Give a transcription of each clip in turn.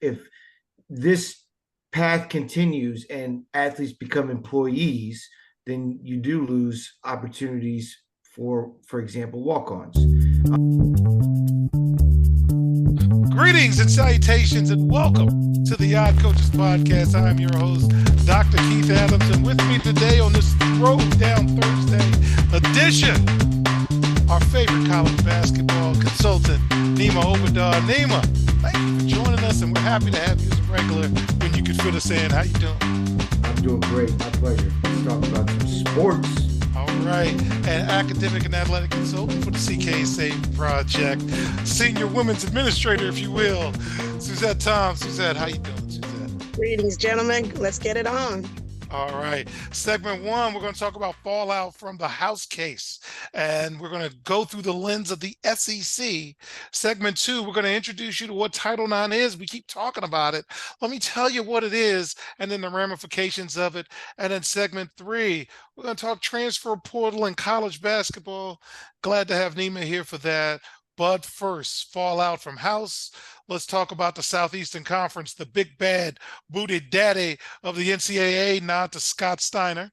if this path continues and athletes become employees, then you do lose opportunities for example, walk-ons. Greetings and salutations, and welcome to the Odd Coaches Podcast. I am your host, Dr. Keith Adams, and with me today on this Throwdown Thursday edition, our favorite college basketball consultant, Nima Obadar. Nima, thank you for joining us, and we're happy to have you as a regular when you can fit us in. How you doing? I'm doing great. My pleasure. Let's talk about some sports. All right. And academic and athletic consultant for the CKSA Project, senior women's administrator, if you will, Suzette Tom. Suzette, how you doing, Suzette? Greetings, gentlemen. Let's get it on. All right. Segment one, we're going to talk about fallout from the House case, and we're going to go through the lens of the SEC. Segment two, we're going to introduce you to what Title IX is. We keep talking about it. Let me tell you what it is, and then the ramifications of it. And then segment three, we're going to talk transfer portal and college basketball. Glad to have Nima here for that. But first, fallout from House. Let's talk about the Southeastern Conference, the big bad booted daddy of the NCAA, nod to Scott Steiner.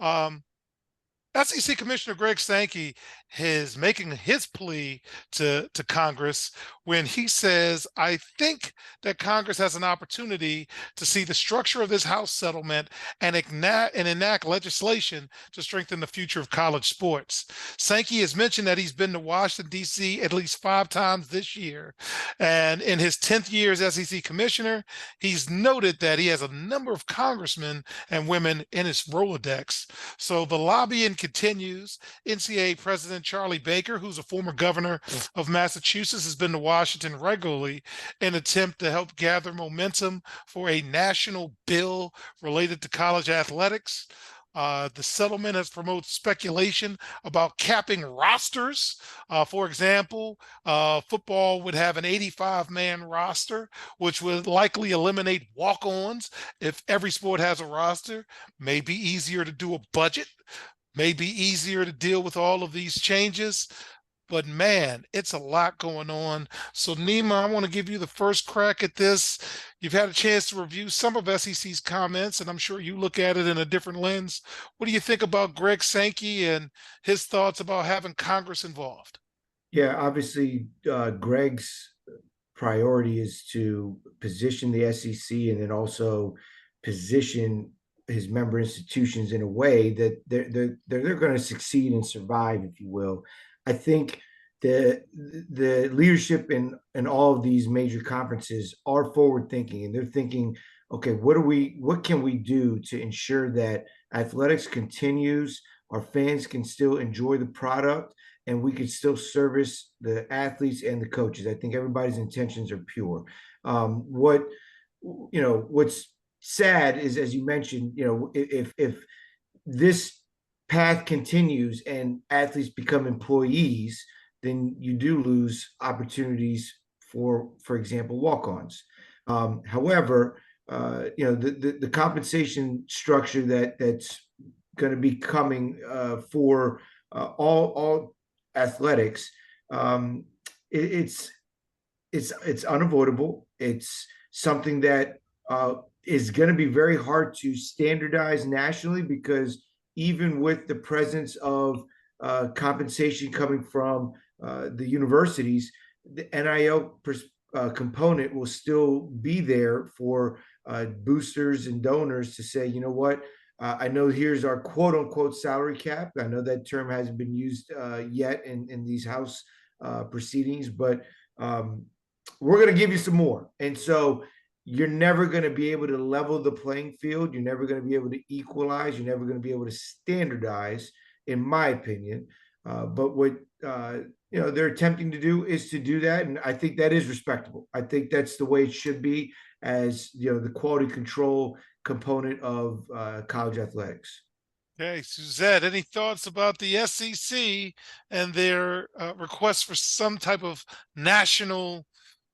SEC Commissioner Greg Sankey is making his plea to Congress when he says, I think that Congress has an opportunity to see the structure of this House settlement and enact legislation to strengthen the future of college sports. Sankey has mentioned that he's been to Washington, D.C. at least 5 times this year. And in his 10th year as SEC Commissioner, he's noted that he has a number of congressmen and women in his Rolodex. So the lobbying continues. NCAA President Charlie Baker, who's a former governor of Massachusetts, has been to Washington regularly in an attempt to help gather momentum for a national bill related to college athletics. The settlement has promoted speculation about capping rosters. For example, football would have an 85-man roster, which would likely eliminate walk-ons. If every sport has a roster, may be easier to do a budget, may be easier to deal with all of these changes. But man, it's a lot going on. So Nima, I want to give you the first crack at this. You've had a chance to review some of SEC's comments, and I'm sure you look at it in a different lens. What do you think about Greg Sankey and his thoughts about having Congress involved? Yeah, obviously, Greg's priority is to position the SEC and then also position his member institutions in a way that they're going to succeed and survive, if you will. I think the leadership in all of these major conferences are forward thinking, and they're thinking, okay, what can we do to ensure that athletics continues, our fans can still enjoy the product, and we can still service the athletes and the coaches. I think everybody's intentions are pure. What's sad is, as you mentioned, if this path continues and athletes become employees, then you do lose opportunities for example, walk-ons. However, the compensation structure that's going to be coming for all athletics, it's unavoidable. It's something that is going to be very hard to standardize nationally, because even with the presence of compensation coming from the universities, the NIL component will still be there for boosters and donors to say, you know what, I know here's our quote unquote salary cap. I know that term hasn't been used yet in these House proceedings, but we're going to give you some more. And so you're never going to be able to level the playing field. You're never going to be able to equalize. You're never going to be able to standardize, in my opinion. But what they're attempting to do is to do that, and I think that is respectable. I think that's the way it should be, as the quality control component of college athletics. Okay, Suzette, any thoughts about the SEC and their request for some type of national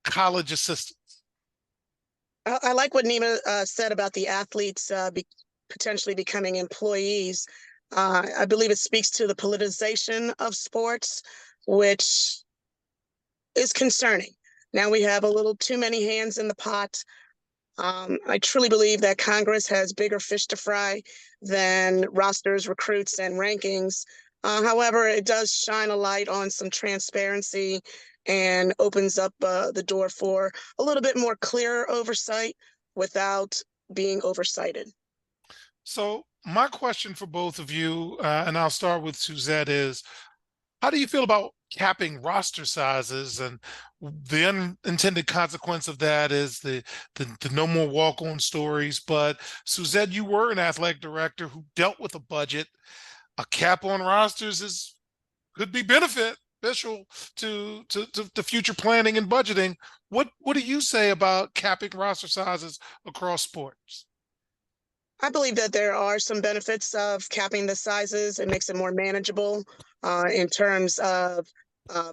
college assistance? I like what Nima said about the athletes potentially becoming employees. I believe it speaks to the politicization of sports, which is concerning. Now we have a little too many hands in the pot. I truly believe that Congress has bigger fish to fry than rosters, recruits, and rankings. However, it does shine a light on some transparency and opens up the door for a little bit more clear oversight without being oversighted. So my question for both of you, and I'll start with Suzette, is how do you feel about capping roster sizes? And the unintended consequence of that is the no more walk-on stories. But Suzette, you were an athletic director who dealt with a budget. A cap on rosters could be beneficial to future planning and budgeting. What do you say about capping roster sizes across sports? I believe that there are some benefits of capping the sizes. It makes it more manageable in terms of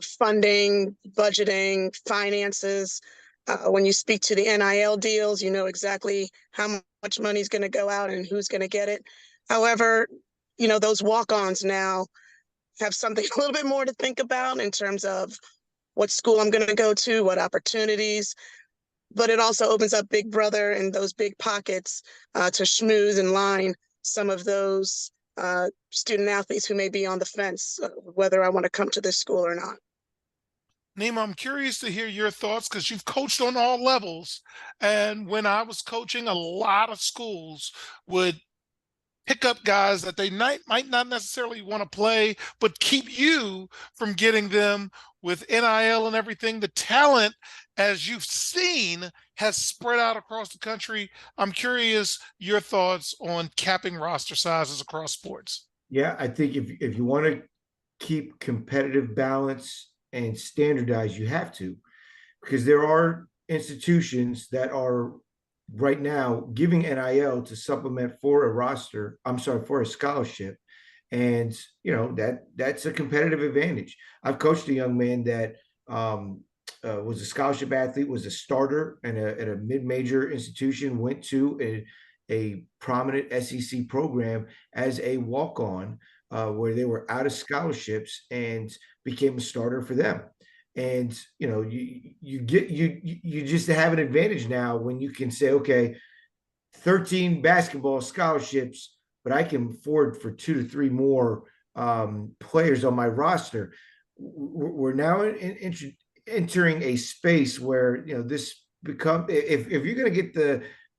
funding, budgeting, finances. When you speak to the NIL deals, you know exactly how much money is going to go out and who's going to get it. However, you know, those walk-ons now have something a little bit more to think about in terms of what school I'm going to go to, what opportunities, but it also opens up Big Brother and those big pockets to schmooze and line some of those student athletes who may be on the fence whether I want to come to this school or not. Nima, I'm curious to hear your thoughts because you've coached on all levels. And when I was coaching, a lot of schools would pick up guys that they might not necessarily want to play, but keep you from getting them with NIL and everything. The talent, as you've seen, has spread out across the country. I'm curious your thoughts on capping roster sizes across sports. Yeah, I think if you want to keep competitive balance and standardize, you have to, because there are institutions that are right now giving NIL to supplement for a roster. I'm sorry, for a scholarship, and you know that's a competitive advantage. I've coached a young man that was a scholarship athlete, was a starter at a mid-major institution, went to a prominent SEC program as a walk-on, where they were out of scholarships and became a starter for them. And you know, you just have an advantage now when you can say, okay, 13 basketball scholarships, but I can afford for 2 to 3 more players on my roster. We're now entering a space where you know this become if you're going to get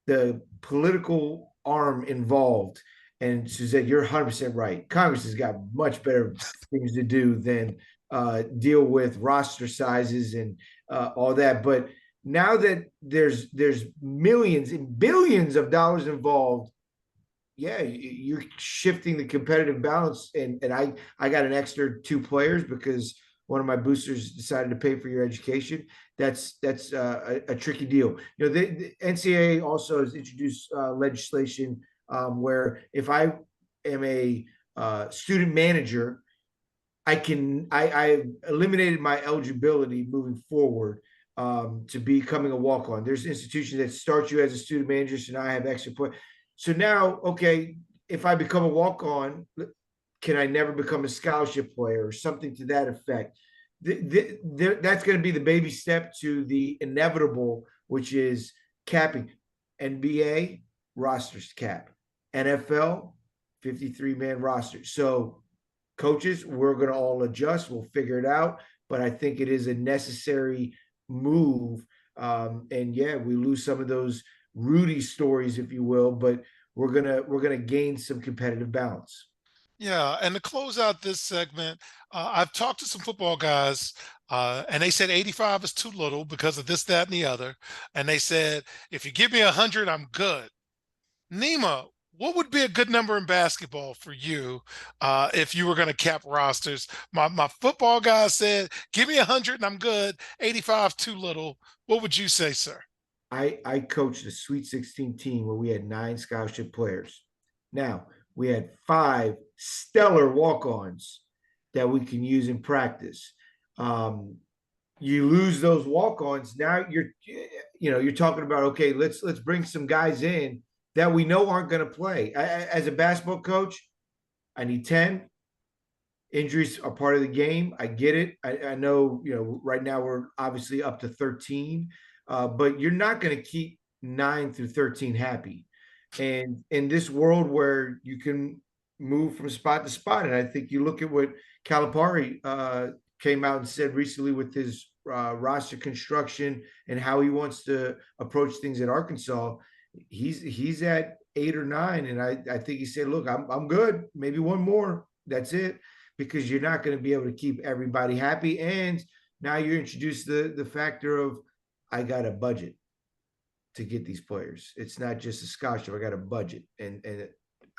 the political arm involved. And Suzette, you're 100% right. Congress has got much better things to do than deal with roster sizes and all that. But now that there's millions and billions of dollars involved, yeah, you're shifting the competitive balance. And I got an extra 2 players because one of my boosters decided to pay for your education. That's a tricky deal. You know, the NCAA also has introduced legislation where if I am a student manager, I eliminated my eligibility moving forward to becoming a walk-on. There's institutions that start you as a student manager, so now I have extra point. So now, okay, if I become a walk-on, can I never become a scholarship player or something to that effect? That's going to be the baby step to the inevitable, which is capping. NBA rosters cap, NFL 53-man roster. So coaches, we're going to all adjust. We'll figure it out. But I think it is a necessary move. And yeah, we lose some of those Rudy stories, if you will, but we're gonna gain some competitive balance. Yeah, and to close out this segment, I've talked to some football guys, and they said 85 is too little because of this, that, and the other. And they said, if you give me 100, I'm good. Nima, what would be a good number in basketball for you if you were going to cap rosters? My football guy said, give me 100 and I'm good. 85 too little. What would you say, sir? I coached a Sweet 16 team where we had 9 scholarship players. Now we had 5 stellar walk-ons that we can use in practice. You lose those walk-ons. Now you're talking about, okay, let's bring some guys in that we know aren't going to play. As a basketball coach, I need 10. Injuries are part of the game. I get it. I know, right now we're obviously up to 13, but you're not going to keep 9 through 13 happy. And in this world where you can move from spot to spot, and I think you look at what Calipari came out and said recently with his roster construction and how he wants to approach things at Arkansas. He's at 8 or 9, and I think he said, "Look, I'm good. Maybe one more. That's it." Because you're not going to be able to keep everybody happy. And now you're introduced the factor of, I got a budget to get these players. It's not just a scholarship. I got a budget. And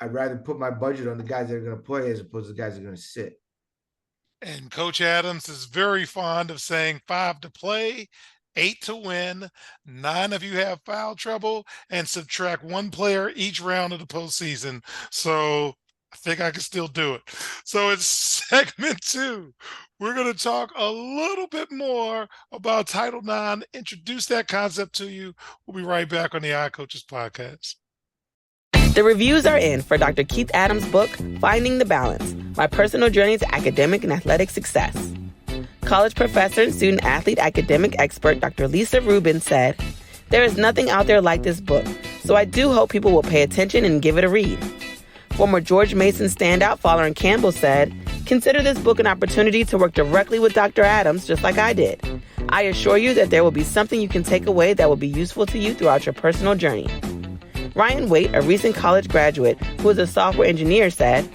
I'd rather put my budget on the guys that are going to play as opposed to the guys that are going to sit. And Coach Adams is very fond of saying 5 to play, 8 to win, 9 of you have foul trouble, and subtract 1 player each round of the postseason. So I think I can still do it. So it's segment 2. We're going to talk a little bit more about Title IX, introduce that concept to you. We'll be right back on the iCoaches podcast. The reviews are in for Dr. Keith Adams' book, Finding the Balance, My Personal Journey to Academic and Athletic Success. College professor and student-athlete academic expert Dr. Lisa Rubin said, "There is nothing out there like this book, so I do hope people will pay attention and give it a read." Former George Mason standout Fowler Campbell said, "Consider this book an opportunity to work directly with Dr. Adams, just like I did. I assure you that there will be something you can take away that will be useful to you throughout your personal journey." Ryan Waite, a recent college graduate who is a software engineer, said,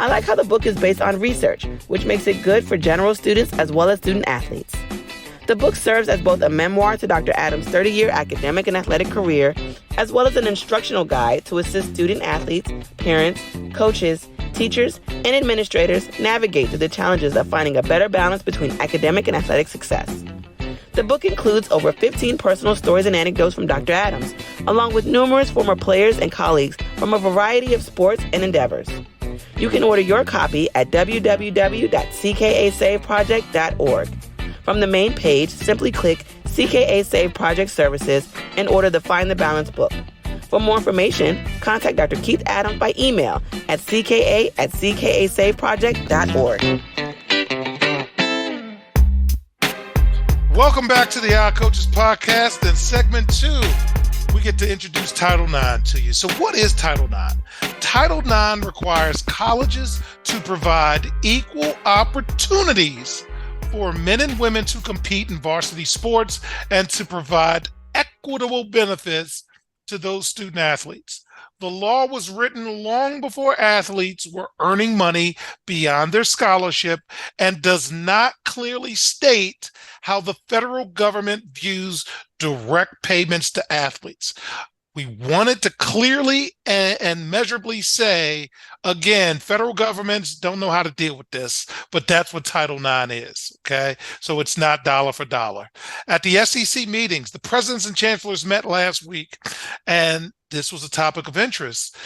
"I like how the book is based on research, which makes it good for general students as well as student athletes." The book serves as both a memoir to Dr. Adams' 30-year academic and athletic career, as well as an instructional guide to assist student athletes, parents, coaches, teachers, and administrators navigate through the challenges of finding a better balance between academic and athletic success. The book includes over 15 personal stories and anecdotes from Dr. Adams, along with numerous former players and colleagues from a variety of sports and endeavors. You can order your copy at www.ckasaveproject.org. From the main page, simply click CKA Save Project Services and order the Find the Balance book. For more information, contact Dr. Keith Adams by email at cka@ckasaveproject.org. Welcome back to the iCoaches podcast. In segment 2, we get to introduce Title IX to you. So what is Title IX? Title IX requires colleges to provide equal opportunities for men and women to compete in varsity sports and to provide equitable benefits to those student athletes. The law was written long before athletes were earning money beyond their scholarship and does not clearly state how the federal government views direct payments to athletes. We wanted to clearly and measurably say, again, federal governments don't know how to deal with this, but that's what Title IX is, okay? So it's not dollar for dollar. At the SEC meetings, the presidents and chancellors met last week, and this was a topic of interest.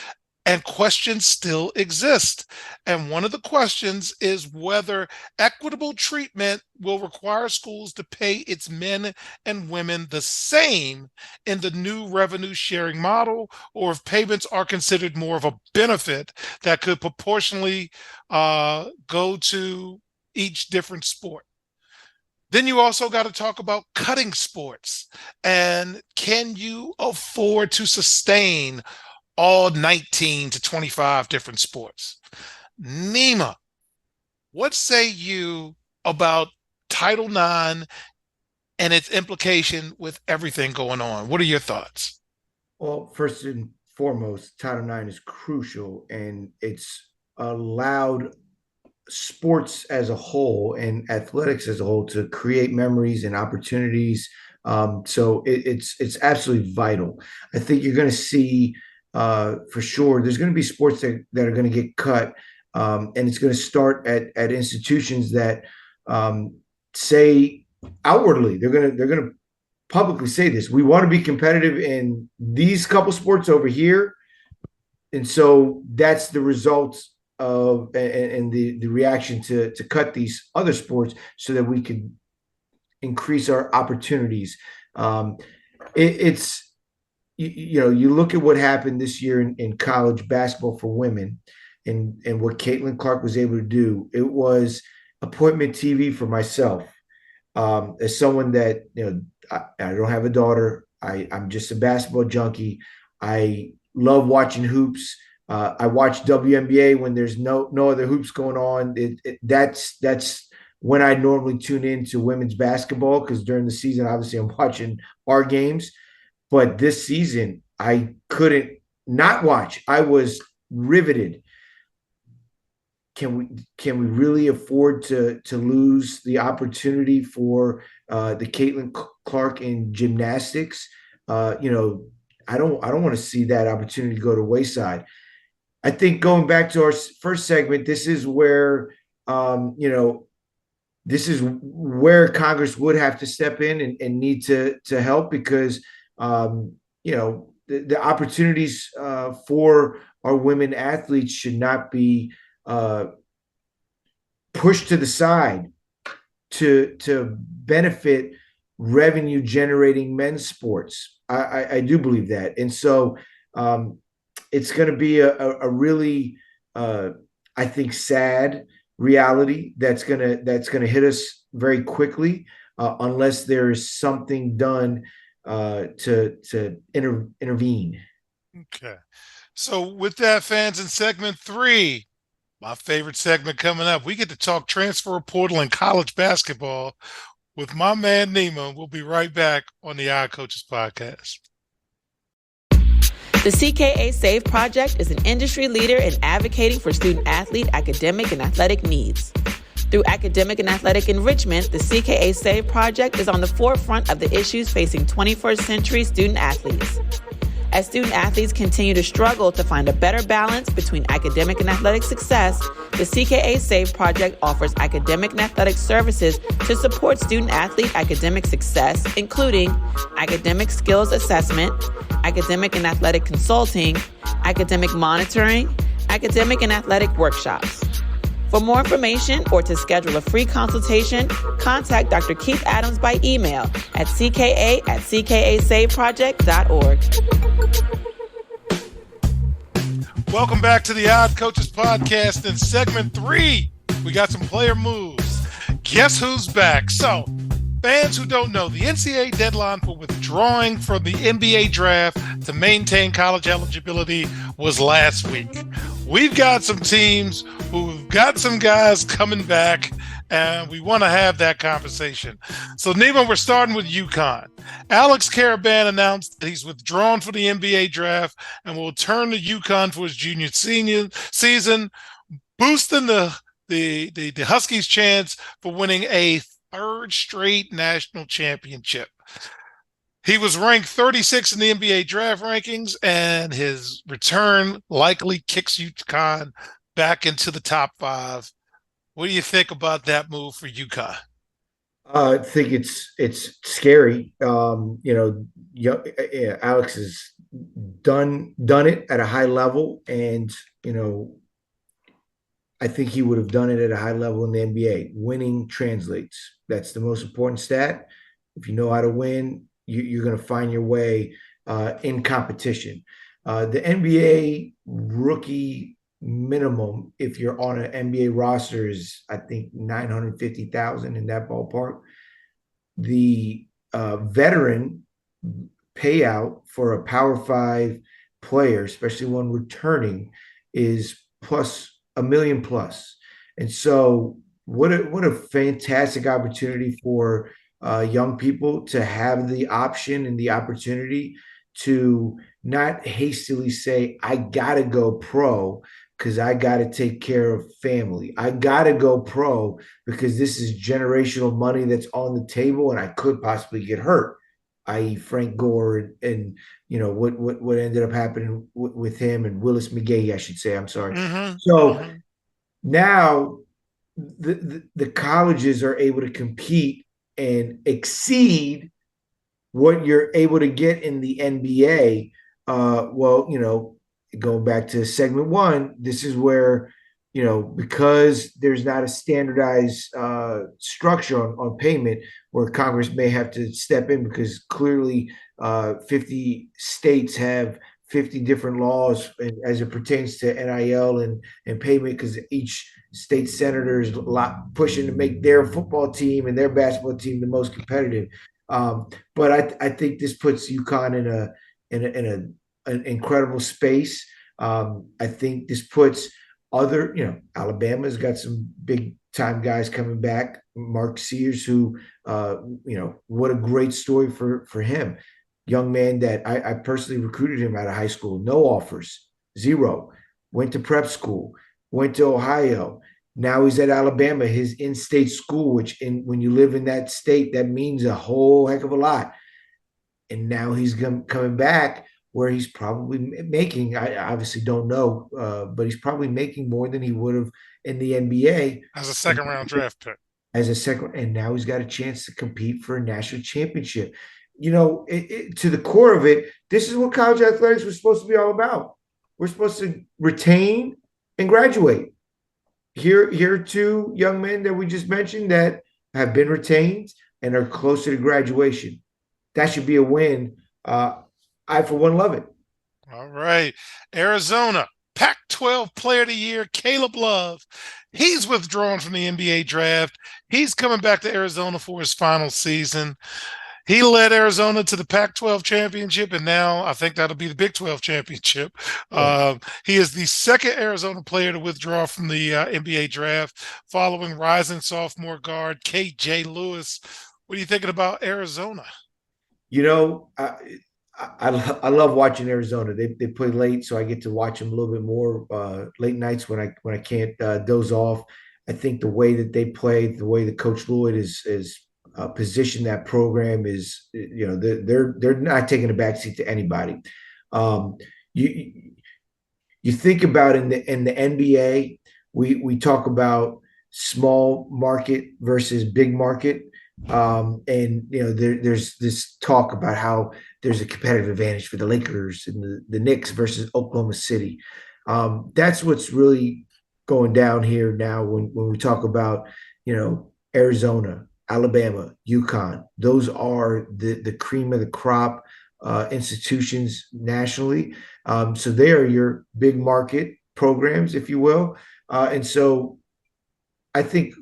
And questions still exist. And one of the questions is whether equitable treatment will require schools to pay its men and women the same in the new revenue sharing model, or if payments are considered more of a benefit that could proportionally go to each different sport. Then you also got to talk about cutting sports. And can you afford to sustain all 19 to 25 different sports? Nima, what say you about Title IX and its implication with everything going on? What are your thoughts? Well, first and foremost, Title IX is crucial, and it's allowed sports as a whole and athletics as a whole to create memories and opportunities. So it's absolutely vital. I think you're going to see for sure there's going to be sports that are going to get cut, and it's going to start at institutions that say outwardly they're going to publicly say this: we want to be competitive in these couple sports over here, and so that's the results of and the reaction to cut these other sports so that we can increase our opportunities. It's you look at what happened this year in college basketball for women. and what Caitlin Clark was able to do. It was appointment TV for myself. As someone that, I don't have a daughter. I'm just a basketball junkie. I love watching hoops. I watch WNBA when there's no other hoops going on. That's when I normally tune into women's basketball, because during the season, obviously, I'm watching our games. But this season, I couldn't not watch. I was riveted. Can we really afford to lose the opportunity for the Caitlin Clark in gymnastics? I don't want to see that opportunity go to wayside. I think, going back to our first segment, this is where this is where Congress would have to step in and need to help, because the opportunities for our women athletes should not be pushed to the side to benefit revenue generating men's sports. I do believe that, and so it's going to be a really I think sad reality that's gonna hit us very quickly, unless there is something done to intervene. Okay. So with that, fans, in segment 3, my favorite segment coming up, we get to talk transfer portal and college basketball with my man Nima. We'll be right back on the Odd Coaches podcast. The CKA SAVE Project is an industry leader in advocating for student-athlete academic and athletic needs. Through academic and athletic enrichment, the CKA SAVE Project is on the forefront of the issues facing 21st century student-athletes. As student-athletes continue to struggle to find a better balance between academic and athletic success, the CKA SAVE Project offers academic and athletic services to support student-athlete academic success, including academic skills assessment, academic and athletic consulting, academic monitoring, academic and athletic workshops. For more information or to schedule a free consultation, contact Dr. Keith Adams by email at cka@ckasaveproject.org. Welcome back to the Odd Coaches podcast. In segment 3, we got some player moves. Guess who's back? So, fans who don't know, the NCAA deadline for withdrawing from the NBA draft to maintain college eligibility was last week. We've got some teams who've got some guys coming back, and we want to have that conversation. So, Nima, we're starting with UConn. Alex Caravan announced that he's withdrawn from the NBA draft and will return to UConn for his senior season, boosting the Huskies' chance for winning a third straight national championship. He was ranked 36 in the NBA draft rankings, and his return likely kicks UConn back into the top 5. What do you think about that move for UConn? I think it's scary. Alex has done it at a high level, and I think he would have done it at a high level in the NBA. Winning translates. That's the most important stat. If you know how to win, you're going to find your way in competition. The NBA rookie minimum, if you're on an NBA roster, is I think $950,000, in that ballpark. The veteran payout for a Power 5 player, especially one returning, is plus $1 million plus. And so what a fantastic opportunity for young people to have the option and the opportunity to not hastily say, I gotta go pro because I gotta take care of family. I gotta go pro because this is generational money that's on the table and I could possibly get hurt, i.e. Frank Gore and what ended up happening with him and Willis McGahee, I should say. I'm sorry. So now the colleges are able to compete and exceed what you're able to get in the NBA. Going back to segment 1, this is where, because there's not a standardized structure on payment, where Congress may have to step in, because clearly 50 states have 50 different laws as it pertains to NIL and payment, because each state senator is a lot pushing to make their football team and their basketball team the most competitive. But I think this puts UConn in an incredible space. I think this puts other, Alabama's got some big time guys coming back. Mark Sears, who, what a great story for him. Young man that I personally recruited him out of high school. No offers, zero. Went to prep school, went to Ohio. Now he's at Alabama, his in-state school, which when you live in that state, that means a whole heck of a lot. And now he's coming back where he's probably making, I obviously don't know, but he's probably making more than he would have in the NBA. As a second-round draft pick. And now he's got a chance to compete for a national championship. To the core of it, this is what college athletics was supposed to be all about. We're supposed to retain and graduate. Here are two young men that we just mentioned that have been retained and are closer to graduation. That should be a win. I, for one, love it. All right. Arizona, Pac-12 Player of the Year, Caleb Love. He's withdrawn from the NBA draft. He's coming back to Arizona for his final season. He led Arizona to the Pac-12 championship, and now I think that'll be the Big 12 championship. He is the second Arizona player to withdraw from the NBA draft, following rising sophomore guard KJ Lewis. What are you thinking about Arizona? I love watching Arizona. They play late, so I get to watch them a little bit more late nights when I can't doze off. I think the way that they play, the way that Coach Lloyd is position that program is, they're not taking a backseat to anybody. You think about in the NBA, we talk about small market versus big market, and there's this talk about how there's a competitive advantage for the Lakers and the Knicks versus Oklahoma City. That's what's really going down here now when we talk about Arizona, Alabama, UConn. Those are the cream of the crop institutions nationally. So they are your big market programs, if you will. And so I think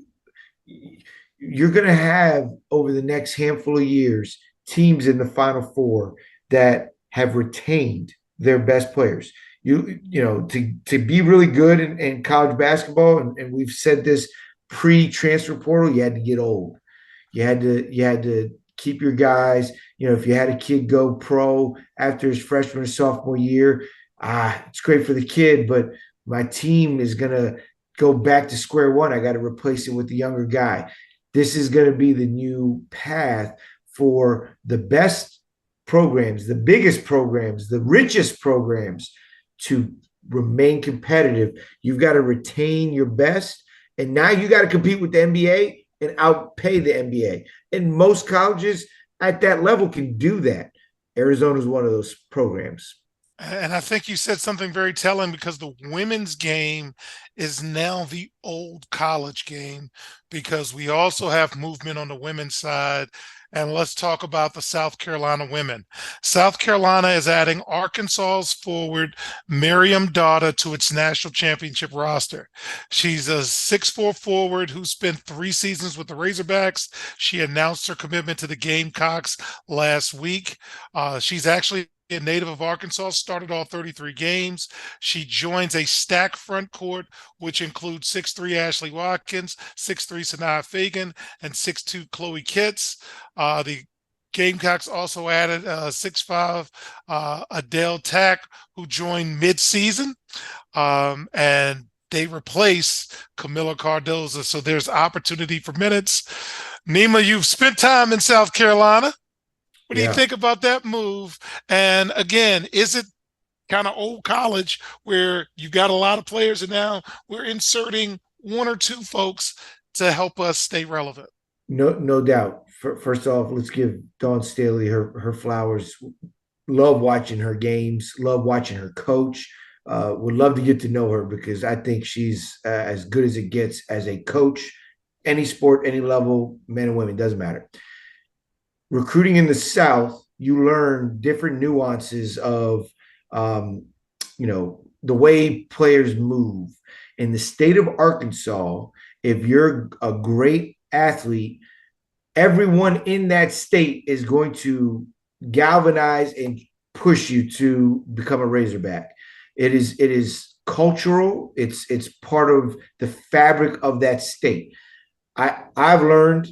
you're going to have, over the next handful of years, teams in the Final Four that have retained their best players. To be really good in college basketball, and we've said this pre-transfer portal, you had to get old. You had to keep your guys. If you had a kid go pro after his freshman or sophomore year, it's great for the kid, but my team is going to go back to square one. I got to replace it with the younger guy. This is going to be the new path for the best programs, the biggest programs, the richest programs to remain competitive. You've got to retain your best, and now you got to compete with the NBA and outpay the NBA. And most colleges at that level can do that. Arizona is one of those programs. And I think you said something very telling, because the women's game is now the old college game, because we also have movement on the women's side. And let's talk about the South Carolina women. South Carolina is adding Arkansas's forward Miriam Dada to its national championship roster. She's a 6'4" forward who spent 3 seasons with the Razorbacks. She announced her commitment to the Gamecocks last week. She's actually a native of Arkansas, started all 33 games. She joins a stacked front court, which includes 6'3" Ashley Watkins, 6'3" Sanaa Fagan, and 6'2" Chloe Kitts. The Gamecocks also added 6'5" Adele Tack, who joined mid-season, and they replace Camilla Cardoza. So there's opportunity for minutes. Nima, you've spent time in South Carolina. What do you think about that move? And again, is it kind of old college where you got a lot of players and now we're inserting 1 or 2 folks to help us stay relevant? No doubt. First off, let's give Dawn Staley her flowers. Love watching her games. Love watching her coach. Would love to get to know her, because I think she's as good as it gets as a coach. Any sport, any level, men and women, doesn't matter. Recruiting in the South, you learn different nuances of the way players move. In the state of Arkansas, if you're a great athlete, everyone in that state is going to galvanize and push you to become a Razorback. It is cultural. It's part of the fabric of that state. I've learned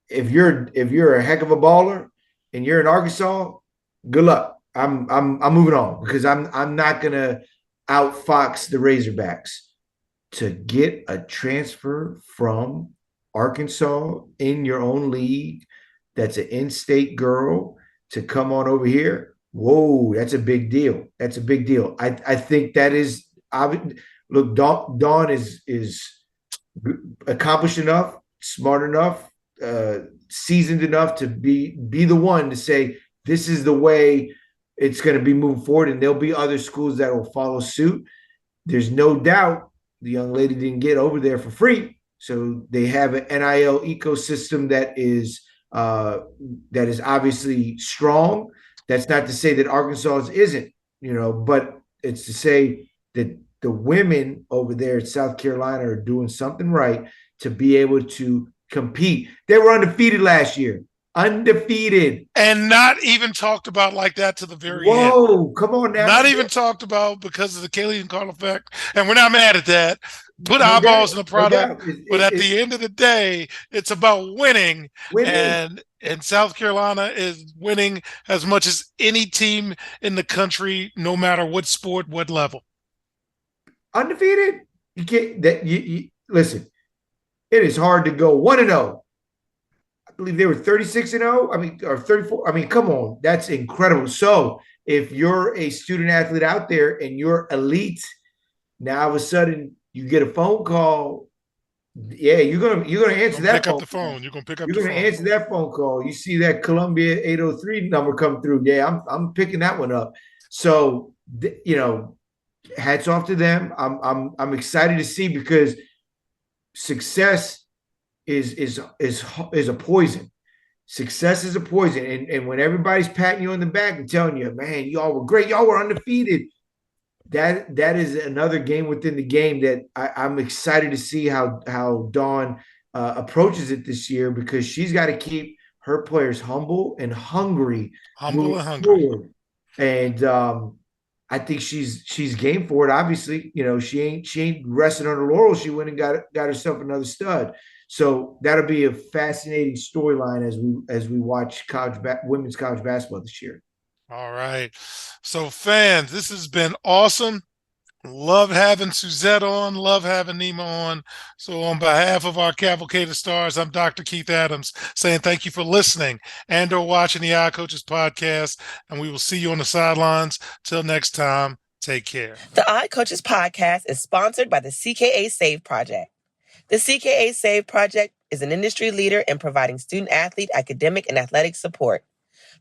if you're a heck of a baller and you're in Arkansas, good luck. I'm moving on because I'm not gonna outfox the Razorbacks. To get a transfer from Arkansas in your own league, that's an in-state girl to come on over here. Whoa, that's a big deal. That's a big deal. I think that is. Look, Dawn is accomplished enough, smart enough, seasoned enough to be the one to say this is the way it's going to be moving forward, and there'll be other schools that will follow suit. There's no doubt the young lady didn't get over there for free, so they have an NIL ecosystem that is obviously strong. That's not to say that Arkansas isn't, but it's to say that the women over there at South Carolina are doing something right to be able to compete. They were undefeated last year. Undefeated. And not even talked about like that to the very end. Whoa, come on now. Not even talked about because of the Kayleen Carl effect. And we're not mad at that. Put eyeballs in the product. But at the end of the day, it's about winning. And South Carolina is winning as much as any team in the country, no matter what sport, what level. Undefeated. You can't listen. It is hard to go 1-0. I believe they were 36-0. I mean, or 34. I mean, come on, that's incredible. So if you're a student athlete out there and you're elite, now all of a sudden you get a phone call. Yeah, you're gonna answer that. Pick up the phone. You're gonna pick up. You're gonna answer that phone call. You see that Columbia 803 number come through. Yeah, I'm picking that one up. So hats off to them. I'm excited to see because success is a poison. Success is a poison. And when everybody's patting you on the back and telling you, man, y'all were great, y'all were undefeated, that is another game within the game that I'm excited to see how Dawn approaches it this year, because she's got to keep her players humble and hungry. And I think she's game for it. Obviously, she ain't resting on her laurels. She went and got herself another stud. So that'll be a fascinating storyline as we watch women's college basketball this year. All right. So fans, this has been awesome. Love having Suzette on. Love having Nima on. So on behalf of our Cavalcade of Stars, I'm Dr. Keith Adams saying thank you for listening and or watching the Eye Coaches podcast. And we will see you on the sidelines. Till next time, take care. The Eye Coaches podcast is sponsored by the CKA Save Project. The CKA Save Project is an industry leader in providing student-athlete academic and athletic support.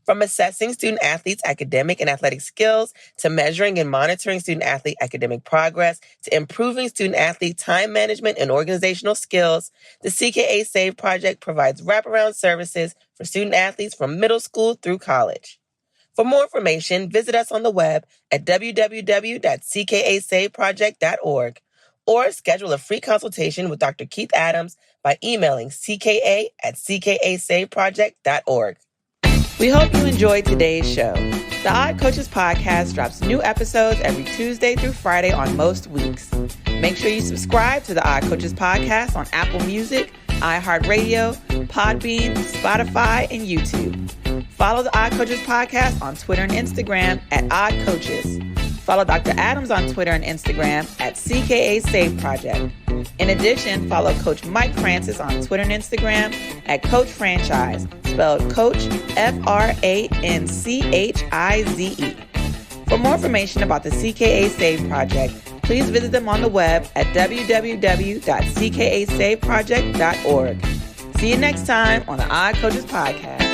From assessing student-athletes' academic and athletic skills, to measuring and monitoring student-athlete academic progress, to improving student-athlete time management and organizational skills, the CKA Save Project provides wraparound services for student-athletes from middle school through college. For more information, visit us on the web at www.ckasaveproject.org or schedule a free consultation with Dr. Keith Adams by emailing cka@ckasaveproject.org. We hope you enjoyed today's show. The Odd Coaches podcast drops new episodes every Tuesday through Friday on most weeks. Make sure you subscribe to the Odd Coaches podcast on Apple Music, iHeartRadio, Podbean, Spotify, and YouTube. Follow the Odd Coaches podcast on Twitter and Instagram at Odd Coaches. Follow Dr. Adams on Twitter and Instagram at CKA Save Project. In addition, follow Coach Mike Francis on Twitter and Instagram at Coach Franchise, spelled Coach FRANCHIZE. For more information about the CKA Save Project, please visit them on the web at www.ckasaveproject.org. See you next time on the Odd Coaches Podcast.